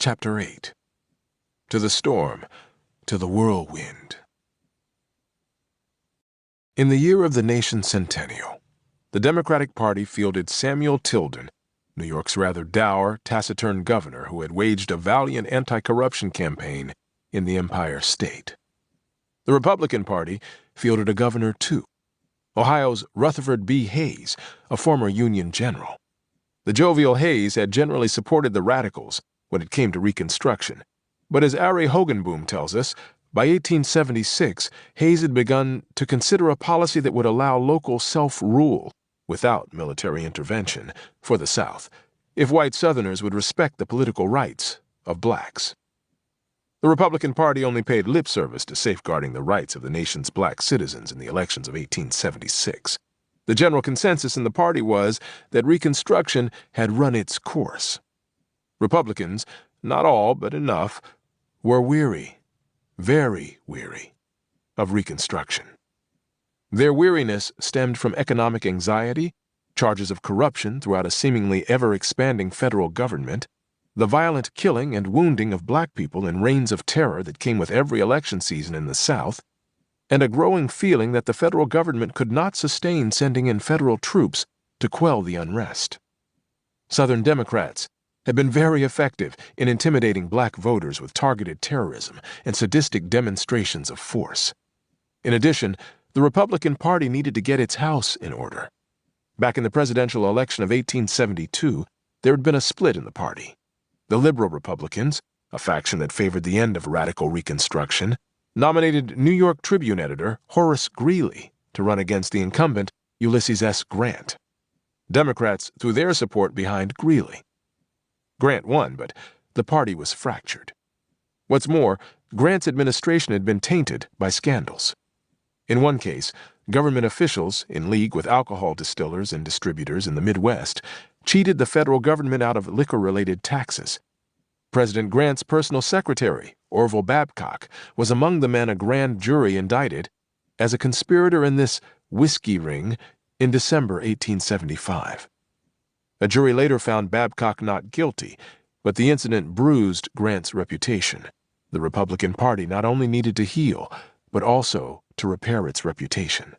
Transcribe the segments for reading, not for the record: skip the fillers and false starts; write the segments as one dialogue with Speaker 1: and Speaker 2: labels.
Speaker 1: Chapter 8. To the storm, to the whirlwind. In the year of the nation's centennial, the Democratic Party fielded Samuel Tilden, New York's rather dour, taciturn governor who had waged a valiant anti-corruption campaign in the Empire State. The Republican Party fielded a governor too, Ohio's Rutherford B. Hayes, a former Union general. The jovial Hayes had generally supported the radicals when it came to Reconstruction, but as Ari Hogenboom tells us, by 1876, Hayes had begun to consider a policy that would allow local self-rule, without military intervention, for the South, if white Southerners would respect the political rights of blacks. The Republican Party only paid lip service to safeguarding the rights of the nation's black citizens in the elections of 1876. The general consensus in the party was that Reconstruction had run its course. Republicans, not all but enough, were weary, very weary, of Reconstruction. Their weariness stemmed from economic anxiety, charges of corruption throughout a seemingly ever-expanding federal government, the violent killing and wounding of black people in reigns of terror that came with every election season in the South, and a growing feeling that the federal government could not sustain sending in federal troops to quell the unrest. Southern Democrats had been very effective in intimidating black voters with targeted terrorism and sadistic demonstrations of force. In addition, the Republican Party needed to get its house in order. Back in the presidential election of 1872, there had been a split in the party. The liberal Republicans, a faction that favored the end of radical Reconstruction, nominated New York Tribune editor Horace Greeley to run against the incumbent Ulysses S. Grant. Democrats threw their support behind Greeley. Grant won, but the party was fractured. What's more, Grant's administration had been tainted by scandals. In one case, government officials, in league with alcohol distillers and distributors in the Midwest, cheated the federal government out of liquor-related taxes. President Grant's personal secretary, Orville Babcock, was among the men a grand jury indicted as a conspirator in this whiskey ring in December 1875. A jury later found Babcock not guilty, but the incident bruised Grant's reputation. The Republican Party not only needed to heal, but also to repair its reputation.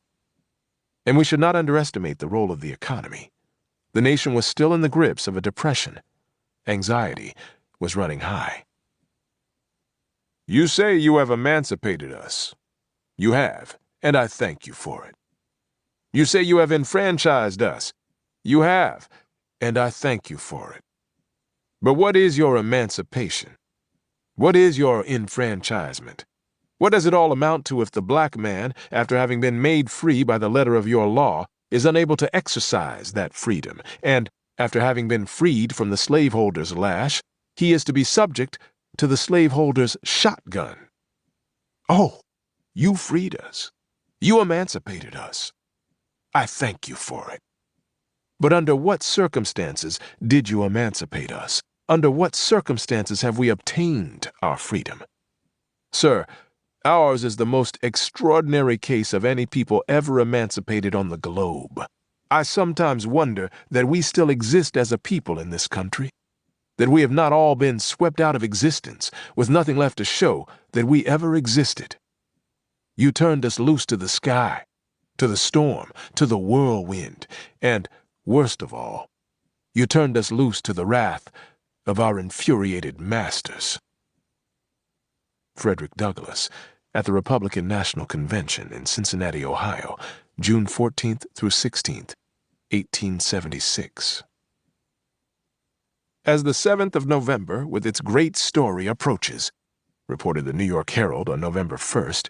Speaker 1: And we should not underestimate the role of the economy. The nation was still in the grips of a depression. Anxiety was running high. You say you have emancipated us. You have, and I thank you for it. You say you have enfranchised us. You have, and I thank you for it. But what is your emancipation? What is your enfranchisement? What does it all amount to if the black man, after having been made free by the letter of your law, is unable to exercise that freedom, and, after having been freed from the slaveholder's lash, he is to be subject to the slaveholder's shotgun? Oh, you freed us. You emancipated us. I thank you for it. But under what circumstances did you emancipate us? Under what circumstances have we obtained our freedom? Sir, ours is the most extraordinary case of any people ever emancipated on the globe. I sometimes wonder that we still exist as a people in this country, that we have not all been swept out of existence with nothing left to show that we ever existed. You turned us loose to the sky, to the storm, to the whirlwind, and, worst of all, you turned us loose to the wrath of our infuriated masters. Frederick Douglass, at the Republican National Convention in Cincinnati, Ohio, June 14th through 16th, 1876. As the 7th of November, with its great story, approaches, reported the New York Herald on November 1st,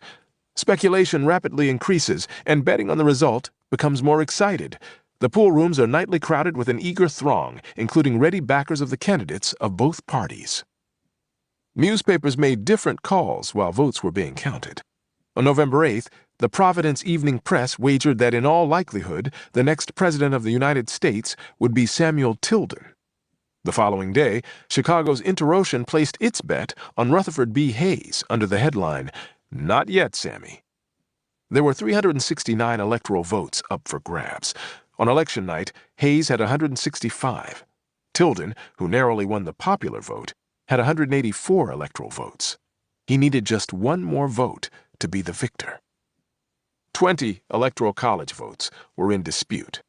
Speaker 1: speculation rapidly increases and betting on the result becomes more excited. The pool rooms are nightly crowded with an eager throng, including ready backers of the candidates of both parties. Newspapers made different calls while votes were being counted. On November 8th, the Providence Evening Press wagered that in all likelihood, the next president of the United States would be Samuel Tilden. The following day, Chicago's Inter-Ocean placed its bet on Rutherford B. Hayes under the headline, "Not Yet, Sammy." There were 369 electoral votes up for grabs. On election night, Hayes had 165. Tilden, who narrowly won the popular vote, had 184 electoral votes. He needed just one more vote to be the victor. 20 electoral college votes were in dispute.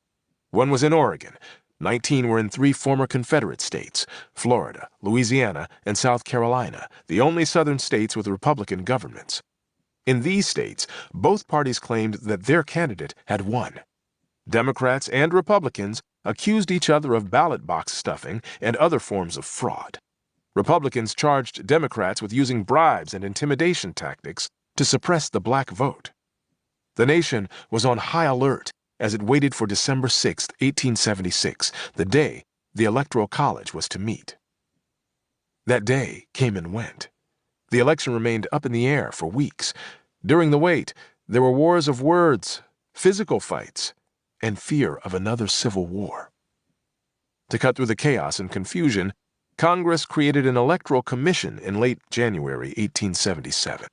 Speaker 1: One was in Oregon. 19 were in 3 former Confederate states, Florida, Louisiana, and South Carolina, the only southern states with Republican governments. In these states, both parties claimed that their candidate had won. Democrats and Republicans accused each other of ballot box stuffing and other forms of fraud. Republicans charged Democrats with using bribes and intimidation tactics to suppress the black vote. The nation was on high alert as it waited for December 6, 1876, the day the Electoral College was to meet. That day came and went. The election remained up in the air for weeks. During the wait, there were wars of words, physical fights, and fear of another civil war. To cut through the chaos and confusion, Congress created an electoral commission in late January 1877.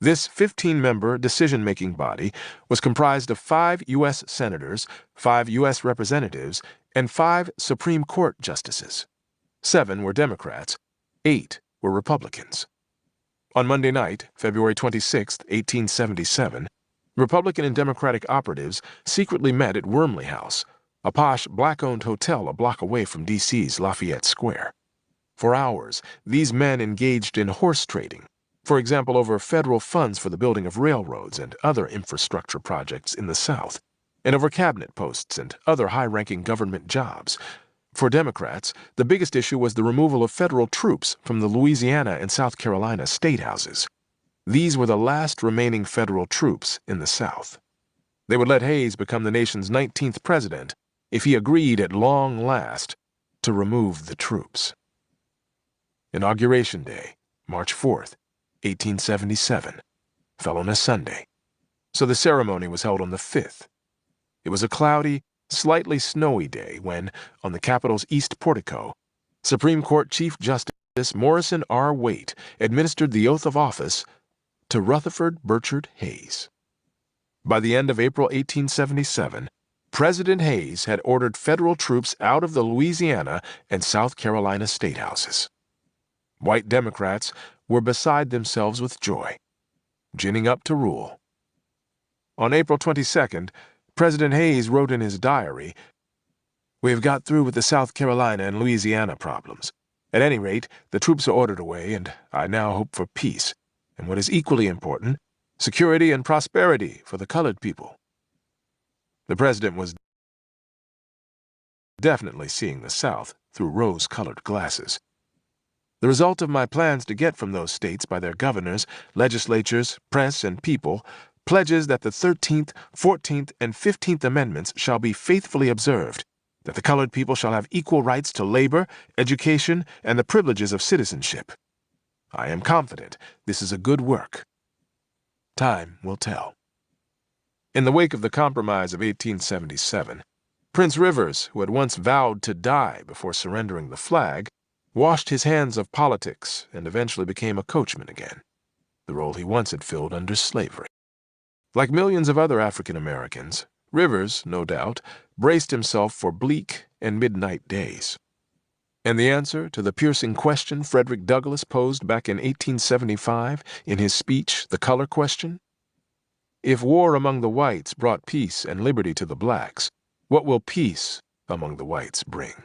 Speaker 1: This 15-member decision-making body was comprised of 5 U.S. senators, 5 U.S. representatives, and 5 Supreme Court justices. 7 were Democrats, 8 were Republicans. On Monday night, February 26, 1877, Republican and Democratic operatives secretly met at Wormley House, a posh black-owned hotel a block away from D.C.'s Lafayette Square. For hours, these men engaged in horse trading, for example, over federal funds for the building of railroads and other infrastructure projects in the South, and over cabinet posts and other high-ranking government jobs. For Democrats, the biggest issue was the removal of federal troops from the Louisiana and South Carolina state houses. These were the last remaining federal troops in the South. They would let Hayes become the nation's 19th president if he agreed at long last to remove the troops. Inauguration Day, March 4th, 1877, fell on a Sunday, so the ceremony was held on the 5th. It was a cloudy, slightly snowy day when, on the Capitol's east portico, Supreme Court Chief Justice Morrison R. Waite administered the oath of office to Rutherford Birchard Hayes. By the end of April 1877, President Hayes had ordered federal troops out of the Louisiana and South Carolina state houses. White Democrats were beside themselves with joy, ginning up to rule. On April 22nd, President Hayes wrote in his diary, "We have got through with the South Carolina and Louisiana problems. At any rate, the troops are ordered away, and I now hope for peace, and what is equally important, security and prosperity for the colored people." The president was definitely seeing the South through rose-colored glasses. The result of my plans to get from those states by their governors, legislatures, press, and people pledges that the 13th, 14th, and 15th Amendments shall be faithfully observed, that the colored people shall have equal rights to labor, education, and the privileges of citizenship. I am confident this is a good work. Time will tell. In the wake of the Compromise of 1877, Prince Rivers, who had once vowed to die before surrendering the flag, washed his hands of politics and eventually became a coachman again, the role he once had filled under slavery. Like millions of other African Americans, Rivers, no doubt, braced himself for bleak and midnight days. And the answer to the piercing question Frederick Douglass posed back in 1875 in his speech, The Color Question? If war among the whites brought peace and liberty to the blacks, what will peace among the whites bring?